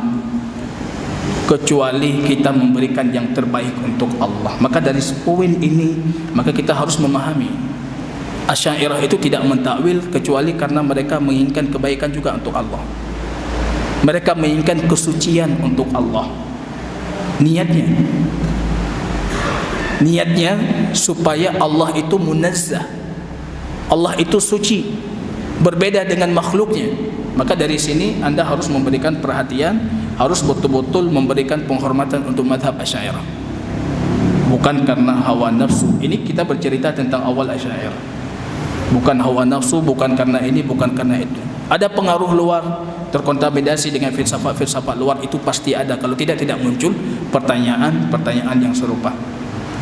kecuali kita memberikan yang terbaik untuk Allah. Maka dari poin ini, maka kita harus memahami Asy'ariyah itu tidak mentakwil kecuali karena mereka menginginkan kebaikan juga untuk Allah. Mereka menginginkan kesucian untuk Allah. Niatnya supaya Allah itu munazzah, Allah itu suci, berbeda dengan makhluknya. Maka dari sini Anda harus memberikan perhatian, harus betul-betul memberikan penghormatan untuk mazhab Asy'ariyah. Bukan karena hawa nafsu. Ini kita bercerita tentang awal Asy'ariyah. Bukan hawa nafsu, bukan karena ini, bukan karena itu. Ada pengaruh luar, terkontaminasi dengan filsafat-filsafat luar, itu pasti ada. Kalau tidak muncul pertanyaan-pertanyaan yang serupa.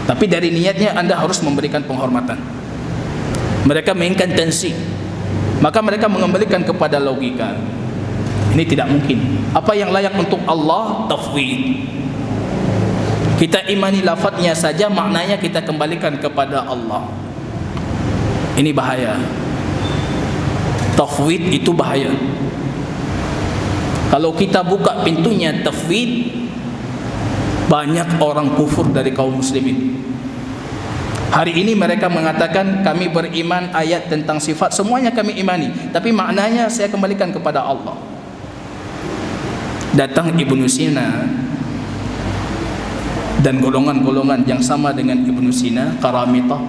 Tapi dari niatnya Anda harus memberikan penghormatan. Mereka menginginkan tensi, maka mereka mengembalikan kepada logika. Ini tidak mungkin. Apa yang layak untuk Allah? Tafwid. Kita imani lafadznya saja, maknanya kita kembalikan kepada Allah. Ini bahaya. Tafwid itu bahaya. Kalau kita buka pintunya tafwid, banyak orang kufur dari kaum muslimin. Hari ini mereka mengatakan kami beriman ayat tentang sifat, semuanya kami imani, tapi maknanya saya kembalikan kepada Allah. Datang Ibnu Sina dan golongan-golongan yang sama dengan Ibnu Sina, Qaramitah,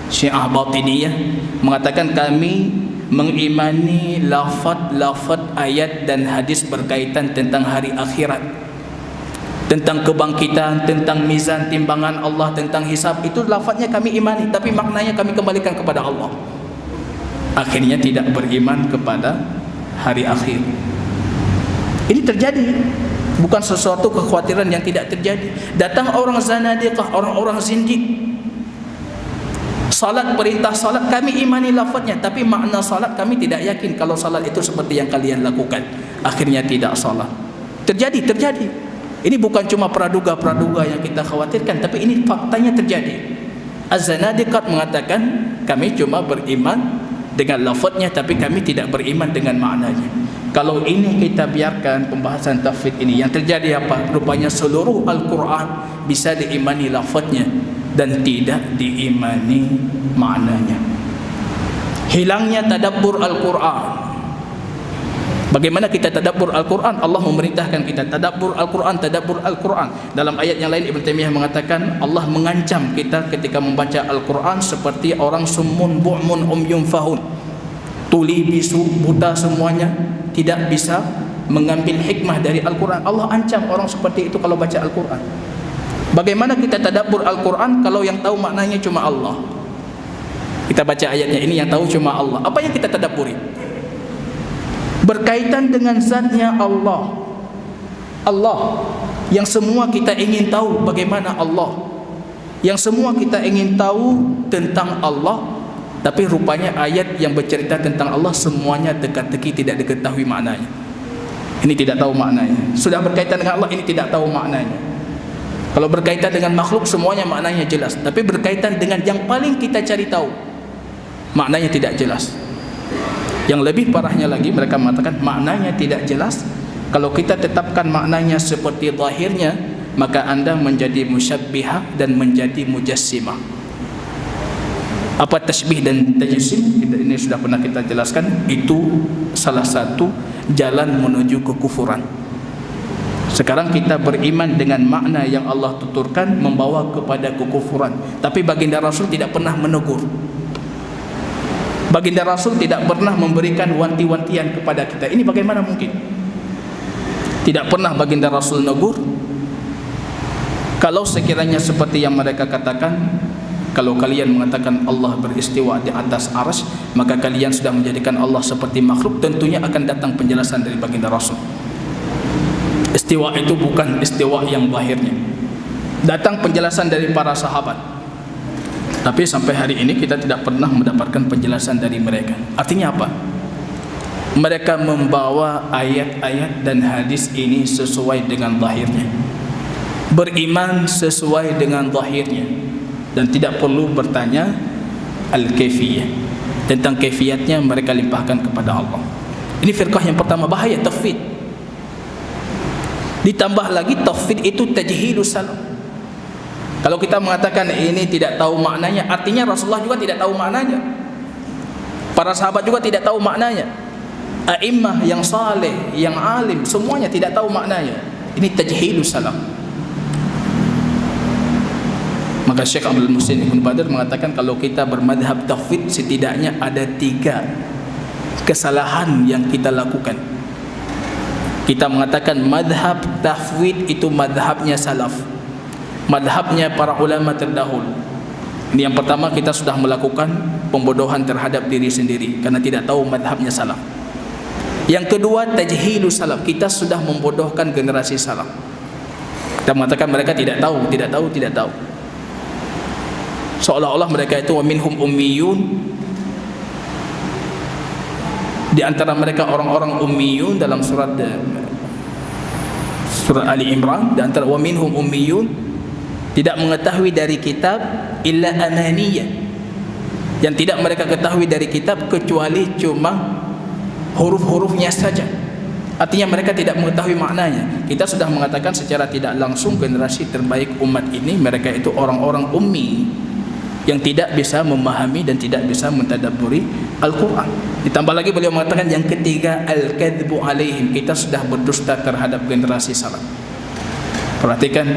Syiah Batiniyah, mengatakan kami mengimani lafaz-lafaz ayat dan hadis berkaitan tentang hari akhirat, tentang kebangkitan, tentang mizan timbangan Allah, tentang hisab. Itu lafaznya kami imani, tapi maknanya kami kembalikan kepada Allah. Akhirnya tidak beriman kepada hari akhir. Ini terjadi, bukan sesuatu kekhawatiran yang tidak terjadi. Datang orang zanadiqah, orang-orang zindik. Salat, perintah salat kami imani lafaznya, tapi makna salat kami tidak yakin kalau salat itu seperti yang kalian lakukan. Akhirnya tidak salat. Terjadi. Ini bukan cuma praduga-praduga yang kita khawatirkan, tapi ini faktanya terjadi. Az-Zanadiqat mengatakan kami cuma beriman dengan lafaznya, tapi kami tidak beriman dengan maknanya. Kalau ini kita biarkan pembahasan tauhid ini, yang terjadi apa? Rupanya seluruh Al-Quran bisa diimani lafaznya dan tidak diimani maknanya. Hilangnya tadabbur Al-Quran. Bagaimana kita tadabbur Al-Quran? Allah memerintahkan kita tadabbur Al-Quran, tadabbur Al-Quran. Dalam ayat yang lain Ibnu Taimiyah mengatakan Allah mengancam kita ketika membaca Al-Quran seperti orang summun bu'mun umyun fahun, tuli bisu buta semuanya, tidak bisa mengambil hikmah dari Al-Quran. Allah ancam orang seperti itu kalau baca Al-Quran. Bagaimana kita tadabbur Al-Quran kalau yang tahu maknanya cuma Allah? Kita baca ayatnya, ini yang tahu cuma Allah. Apa yang kita tadabburi? Berkaitan dengan zatnya Allah. Allah yang semua kita ingin tahu bagaimana Allah, yang semua kita ingin tahu tentang Allah, tapi rupanya ayat yang bercerita tentang Allah semuanya teka-teki tidak diketahui maknanya. Ini tidak tahu maknanya. Sudah berkaitan dengan Allah, ini tidak tahu maknanya. Kalau berkaitan dengan makhluk semuanya maknanya jelas, tapi berkaitan dengan yang paling kita cari tahu maknanya tidak jelas. Yang lebih parahnya lagi, mereka mengatakan maknanya tidak jelas. Kalau kita tetapkan maknanya seperti zahirnya, maka anda menjadi musyabbihah dan menjadi mujassimah. Apa tasbih dan tajsim? Ini sudah pernah kita jelaskan. Itu salah satu jalan menuju kekufuran. Sekarang kita beriman dengan makna yang Allah tuturkan membawa kepada kekufuran, tapi baginda Rasul tidak pernah menegur. Baginda Rasul tidak pernah memberikan wanti-wantian kepada kita. Ini bagaimana mungkin? Tidak pernah baginda Rasul negur. Kalau sekiranya seperti yang mereka katakan, kalau kalian mengatakan Allah beristiwa di atas arsy, maka kalian sudah menjadikan Allah seperti makhluk, tentunya akan datang penjelasan dari baginda Rasul. Istiwa itu bukan istiwa yang zahirnya. Datang penjelasan dari para sahabat. Tapi sampai hari ini kita tidak pernah mendapatkan penjelasan dari mereka. Artinya apa? Mereka membawa ayat-ayat dan hadis ini sesuai dengan zahirnya, beriman sesuai dengan zahirnya, dan tidak perlu bertanya al-kaifiyah. Tentang kaifiyatnya mereka limpahkan kepada Allah. Ini firqah yang pertama, bahaya tafwid. Ditambah lagi tafwid itu tajhilus salam. Kalau kita mengatakan ini tidak tahu maknanya, artinya Rasulullah juga tidak tahu maknanya, para sahabat juga tidak tahu maknanya, a'immah yang saleh, yang alim, semuanya tidak tahu maknanya. Ini tajhilus salam. Maka Syekh Abdul Muhsin Ibn Badr mengatakan, kalau kita bermadhab tafwid, setidaknya ada 3 kesalahan yang kita lakukan. Kita mengatakan madhab tafwid itu madhabnya salaf, madhabnya para ulama terdahulu. Ini yang pertama, kita sudah melakukan pembodohan terhadap diri sendiri karena tidak tahu madhabnya salaf. Yang kedua, tajhilus salaf, kita sudah membodohkan generasi salaf. Kita mengatakan mereka tidak tahu, tidak tahu, tidak tahu. Seolah-olah mereka itu wa minhum ummiyun, di antara mereka orang-orang ummiyun dalam surat Ali Imran, di antara wa minhum ummiyun, tidak mengetahui dari kitab illa amaniyah, yang tidak mereka ketahui dari kitab kecuali cuma huruf-hurufnya saja. Artinya mereka tidak mengetahui maknanya. Kita sudah mengatakan secara tidak langsung generasi terbaik umat ini mereka itu orang-orang ummi yang tidak bisa memahami dan tidak bisa mentadabburi Al-Quran. Ditambah lagi beliau mengatakan yang ketiga, al-kadhbu alaihim, kita sudah berdusta terhadap generasi salaf. Perhatikan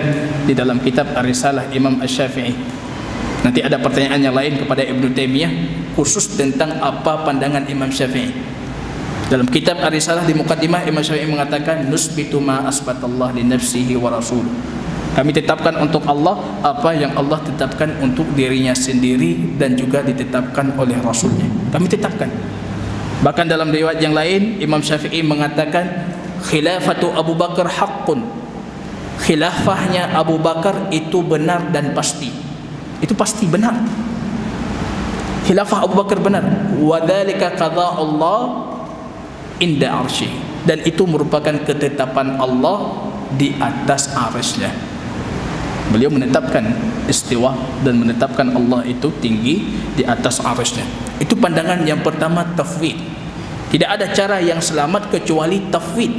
di dalam kitab Ar-Risalah Imam Asy-Syafi'i. Nanti ada pertanyaan yang lain kepada Ibnu Taimiyah khusus tentang apa pandangan Imam Syafi'i. Dalam kitab Ar-Risalah di muqaddimah, Imam Syafi'i mengatakan nusbitu ma asbatallah li nafsihi wa rasul. Kami tetapkan untuk Allah apa yang Allah tetapkan untuk dirinya sendiri dan juga ditetapkan oleh Rasulnya. Kami tetapkan. Bahkan dalam riwayat yang lain, Imam Syafi'i mengatakan khilafatu Abu Bakar haqqun. Khilafahnya Abu Bakar itu benar dan pasti. Itu pasti benar. Khilafah Abu Bakar benar. Wa dzalika qada Allah inda arsy. Dan itu merupakan ketetapan Allah di atas arsy-Nya. Beliau menetapkan istiwa dan menetapkan Allah itu tinggi di atas arsy-Nya. Itu pandangan yang pertama, tafwid. Tidak ada cara yang selamat kecuali tafwid.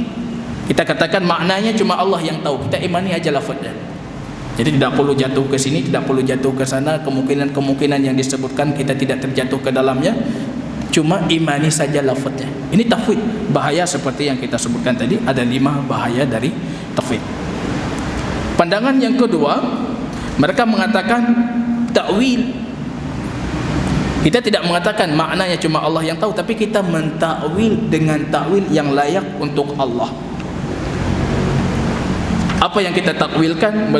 Kita katakan maknanya cuma Allah yang tahu, kita imani aja lafaznya. Jadi tidak perlu jatuh ke sini, tidak perlu jatuh ke sana. Kemungkinan yang disebutkan kita tidak terjatuh ke dalamnya, cuma imani saja lafaznya. Ini tafwid. Bahaya seperti yang kita sebutkan tadi, ada 5 bahaya dari tafwid. Pandangan yang kedua, mereka mengatakan takwil. Kita tidak mengatakan maknanya cuma Allah yang tahu, tapi kita mentakwil dengan takwil yang layak untuk Allah. Apa yang kita takwilkan?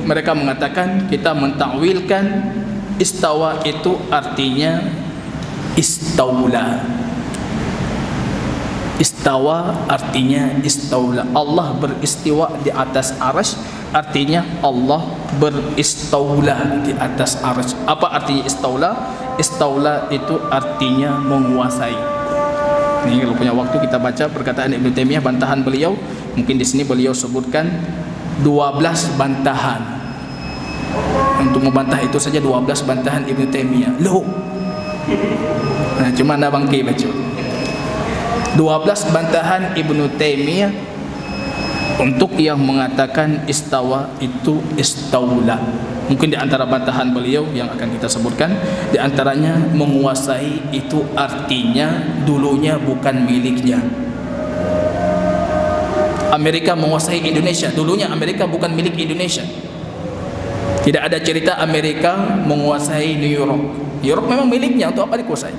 Mereka mengatakan kita mentakwilkan Istawa itu artinya istaula. Istawa artinya istaula. Allah beristiwa di atas arsy, artinya Allah beristaula di atas arsy. Apa artinya istaula? Istaula itu artinya menguasai. Ini kalau punya waktu kita baca perkataan Ibnu Taimiyah, bantahan beliau. Mungkin di sini beliau sebutkan 12 bantahan. Untuk membantah itu saja 12 bantahan Ibnu Taimiyah. Loh. Nah, cuma anda bangkai baca. 12 bantahan Ibnu Taimiyah untuk yang mengatakan istawa itu istaula. Mungkin di antara bantahan beliau yang akan kita sebutkan, di antaranya menguasai itu artinya dulunya bukan miliknya. Amerika menguasai Indonesia, dulunya Amerika bukan milik Indonesia. Tidak ada cerita Amerika menguasai New York. New York memang miliknya, untuk apa dikuasai?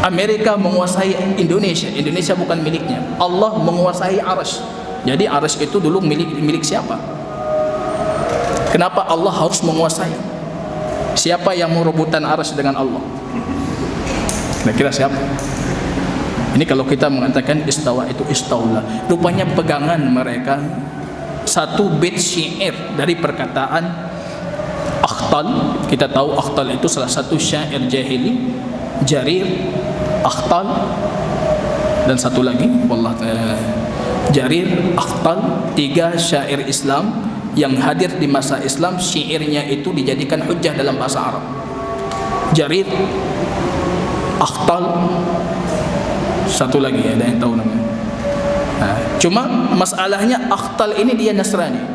Amerika menguasai Indonesia, Indonesia bukan miliknya. Allah menguasai arsy. Jadi arsy itu dulu milik siapa? Kenapa Allah harus menguasai? Siapa yang merebutan arsy dengan Allah? Kira-kira siapa? Ini kalau kita mengatakan istawa itu istaula, rupanya pegangan mereka satu bait syair dari perkataan Akhtal. Kita tahu Akhtal itu salah satu syair jahili. Jarir, Akhtal, dan satu lagi Jarir, Akhtal, 3 syair Islam yang hadir di masa Islam. Syairnya itu dijadikan hujjah dalam bahasa Arab. Jarir, Akhtal, satu lagi ada yang tahu namanya. Cuma masalahnya Akhtal ini dia Nasrani.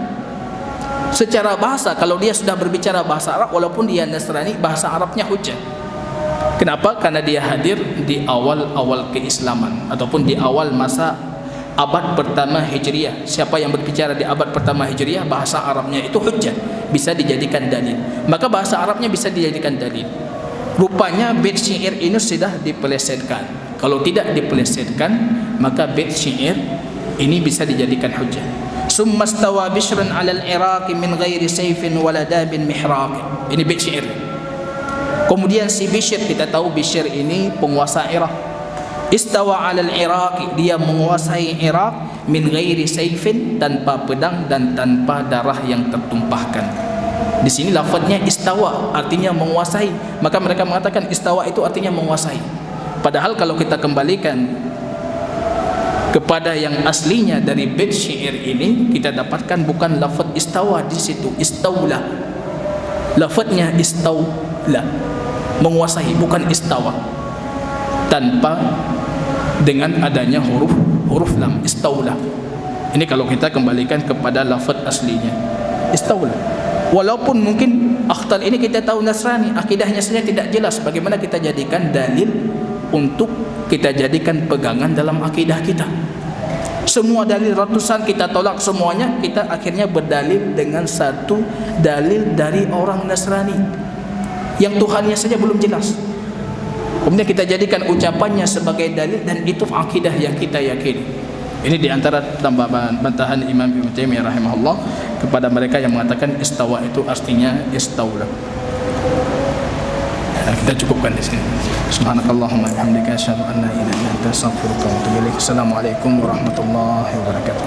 Secara bahasa, kalau dia sudah berbicara bahasa Arab, walaupun dia Nasrani, bahasa Arabnya hujjah. Kenapa? Karena dia hadir di awal-awal keislaman ataupun di awal masa abad pertama Hijriah. Siapa yang berbicara di abad pertama Hijriah, bahasa Arabnya itu hujjah, bisa dijadikan dalil. Maka bahasa Arabnya bisa dijadikan dalil. Rupanya bait syair ini sudah dipelesetkan. Kalau tidak dipelesetkan, maka bait syair ini bisa dijadikan hujjah. Summa stawa Bishrun 'alal Iraq min ghairi sayfin wala dabin mihraq. Ini bait syair. Kemudian si Bishr, kita tahu Bishr ini penguasa Irak. Istawa 'alal Iraq, dia menguasai Irak min ghairi sayfin, tanpa pedang dan tanpa darah yang tertumpahkan. Di sini lafaznya istawa artinya menguasai, maka mereka mengatakan istawa itu artinya menguasai. Padahal kalau kita kembalikan kepada yang aslinya dari bait syair ini, kita dapatkan bukan lafaz istawa di situ, istaula. Lafaznya istaula, menguasai, bukan istawa, tanpa dengan adanya huruf lam, istaula. Ini kalau kita kembalikan kepada lafaz aslinya, istaula. Walaupun mungkin Akhtal ini kita tahu Nasrani, akidahnya saja tidak jelas, bagaimana kita jadikan dalil untuk kita jadikan pegangan dalam akidah kita? Semua dalil ratusan kita tolak semuanya, kita akhirnya berdalil dengan satu dalil dari orang Nasrani yang Tuhannya saja belum jelas. Kemudian kita jadikan ucapannya sebagai dalil, dan itu akidah yang kita yakini. Ini diantara tambahan bantahan Imam Ibnu Taimiyah rahimahullah kepada mereka yang mengatakan istawa itu artinya istaula. Kita cukupkan di sini. Subhanakallahumma wa bihamdika asyhadu an la ilaha illa anta astaghfiruka wa atubu ilaik. Assalamualaikum warahmatullahi wabarakatuh.